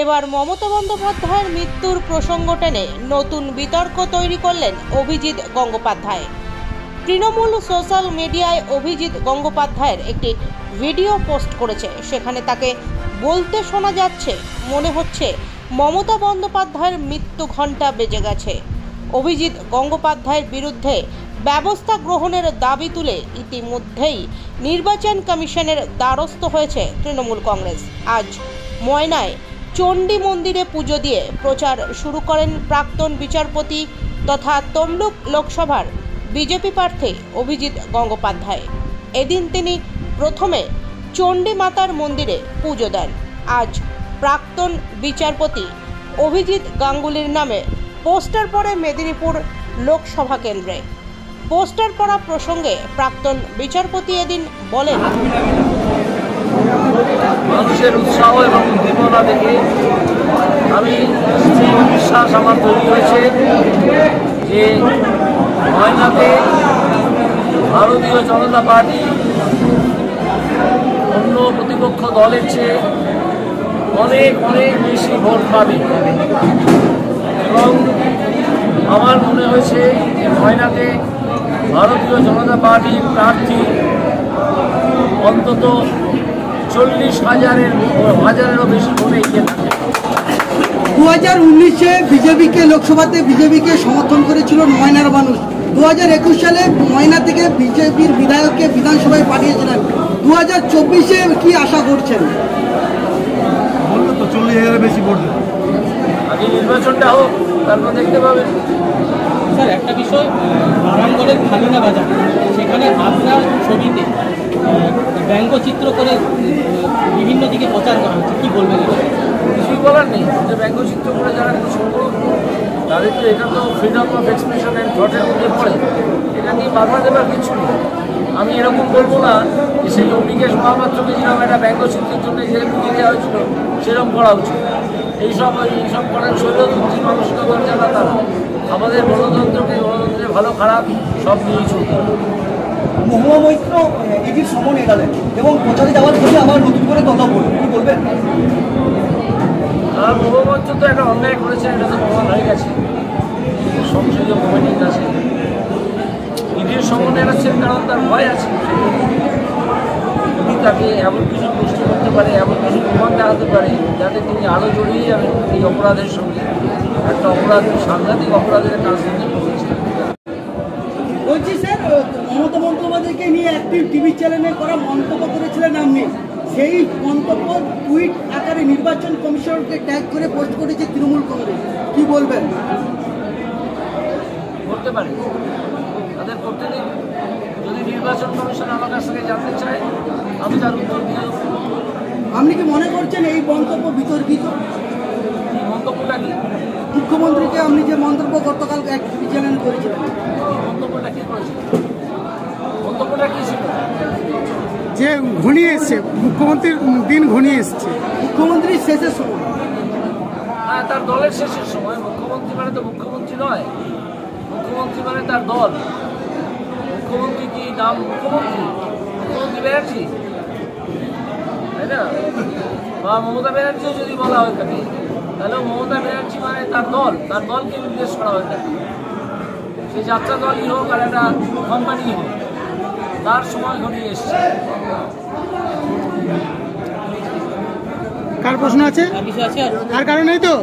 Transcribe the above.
এবার মমতা বন্দ্যোপাধ্যায়ের মৃত্যুর প্রসঙ্গ টেনে নতুন বিতর্ক তৈরি করলেন অভিজিৎ গঙ্গোপাধ্যায়। তৃণমূল সোশ্যাল মিডিয়ায় অভিজিৎ গঙ্গোপাধ্যায়ের একটি ভিডিও পোস্ট করেছে। সেখানে তাকে বলতে শোনা যাচ্ছে, মনে হচ্ছে মমতা বন্দ্যোপাধ্যায়ের মৃত্যু ঘণ্টা বেজে গেছে। অভিজিৎ গঙ্গোপাধ্যায়ের বিরুদ্ধে ব্যবস্থা গ্রহণের দাবি তুলে ইতিমধ্যেই নির্বাচন কমিশনের দ্বারস্থ হয়েছে তৃণমূল কংগ্রেস। আজ ময়নায় চণ্ডী মন্দিরে পুজো দিয়ে প্রচার শুরু করেন প্রাক্তন বিচারপতি তথা তমলুক লোকসভার বিজেপি প্রার্থী অভিজিৎ গঙ্গোপাধ্যায়। এদিন তিনি প্রথমে চণ্ডী মাতার মন্দিরে পুজো দেন। আজ প্রাক্তন বিচারপতি অভিজিৎ গাঙ্গুলির নামে পোস্টার পড়ে মেদিনীপুর লোকসভা কেন্দ্রে। পোস্টার পড়া প্রসঙ্গে প্রাক্তন বিচারপতি এদিন বলেন, মানুষের উৎসাহ এবং উদ্দীপনা দেখে আমি বিশ্বাস আমার তৈরি হয়েছে যে ময়নাতে ভারতীয় জনতা পার্টি অন্য প্রতিপক্ষ দলের চেয়ে অনেক অনেক বেশি ভোট পাবে এবং আমার মনে হয়েছে যে ময়নাতে ভারতীয় জনতা পার্টির প্রার্থী অন্তত 40,000-এরও বেশি ভোটে এগিয়ে থাকে। 2019-এ বিজেপিকে লোকসভাতে বিজেপিকে সমর্থন করেছিল ময়নার মানুষ। 2021 সালে ময়না থেকে বিজেপির বিধায়ককে বিধানসভায় পাঠিয়েছিলেন। 2024-এ কি আশা করছেন? বললো তো 40,000-এর বেশি ভোট দেবে। আগে নির্বাচনটা হোক, তারপর দেখতে পাবেন। স্যার, একটা বিষয়, নারায়ণগড়ের খালিনা বাজার, সেখানে আপনার ছবিতে ব্যঙ্গচিত্র করে বিভিন্ন দিকে প্রচার করা হচ্ছে, কি বলবেন? কিছুই বলার নেই, যে ব্যঙ্গচিত্র করে যারা কিছু করুক, তাদের তো এটা তো ফ্রিডম অফ এক্সপ্রেশন অ্যান্ড থটের মধ্যে পড়ে। এটা নিয়ে বাধা দেবার কিছু নেই। আমি এরকম বলবো না যে সেই অম্বিকেশ মহাপাত্রকে যেরকম একটা ব্যঙ্গচিত্রের জন্য যেরকম লিখে দেওয়া হয়েছিল সেরকম করা উচিত। এইসব করার শৈলতন্ত্রী মানসিকতা যারা, তারা আমাদের গণতন্ত্রের ভালো খারাপ সব নিয়েই চলবে। মহুয়া মৈত্র ইডির সমন এড়ালেন এবং প্রচারে যাওয়ার পরে আবার নতুন করে কথা বলবেন, কি বলবেন? আর মহুয়া মৈত্র তো একটা অন্যায় করেছে, এটা তো প্রমাণ হয়ে গেছে, সংসদীয় কমিটির কাছে। ইডির সমন এড়াচ্ছেন কারণ তার ভয় আছে, তিনি তাকে এমন কিছু প্রশ্ন করতে পারে, এমন কিছু প্রমাণ দেখাতে পারে যাতে তিনি আরও জড়িয়ে যাবেন এই অপরাধের সঙ্গে। একটা অপরাধ, সাংঘাতিক অপরাধের কাজ করতে বলেছে। বলছি স্যার, মমতা বন্দ্যোপাধ্যায়কে নিয়ে একটি টিভি চ্যানেলে করা মন্তব্য করেছিলেন আপনি, সেই মন্তব্য টুইট আকারে নির্বাচন কমিশনকে ট্যাগ করে পোস্ট করেছে তৃণমূল কংগ্রেস, কি বলবেন? করতে পারে, তাদের করতে দিন। যদি নির্বাচন কমিশন আমার কাছ থেকে জানতে চায়, আমি তার উত্তর দিয়ে দেবো। আপনি কি মনে করছেন এই মন্তব্য বিতর্কিত? মন্তব্যটা কি? মুখ্যমন্ত্রীকে আপনি যে মন্তব্য গতকাল এক টিভি চ্যানেল করেছিলেন, মন্তব্যটা কি করেছিল? মন্তব্যটা কি ছিল? যে ঘনিয়ে এসছে, মুখ্যমন্ত্রীর দিন ঘনিয়ে এসছে, মুখ্যমন্ত্রীর শেষের সময়। হ্যাঁ, তার দলের শেষের সময়। মুখ্যমন্ত্রী মানে তো মুখ্যমন্ত্রী নয়, মুখ্যমন্ত্রী মানে তার দল। মুখ্যমন্ত্রী কি নাম? মুখ্যমন্ত্রী ব্যানার্জি, তাই না? বা মমতা ব্যানার্জিও যদি বলা হয়ে থাকে, তাহলে মমতা ব্যানার্জি মানে তার দল, তার দলকে নির্দেশ করা হয়ে থাকে। সে যাত্রা দলই হোক আর একটা কোম্পানি হোক, তার সময় ঘনিয়ে এসছে। কার প্রশ্ন আছে? আর কিছু আছে? আর কারণ নেই তো।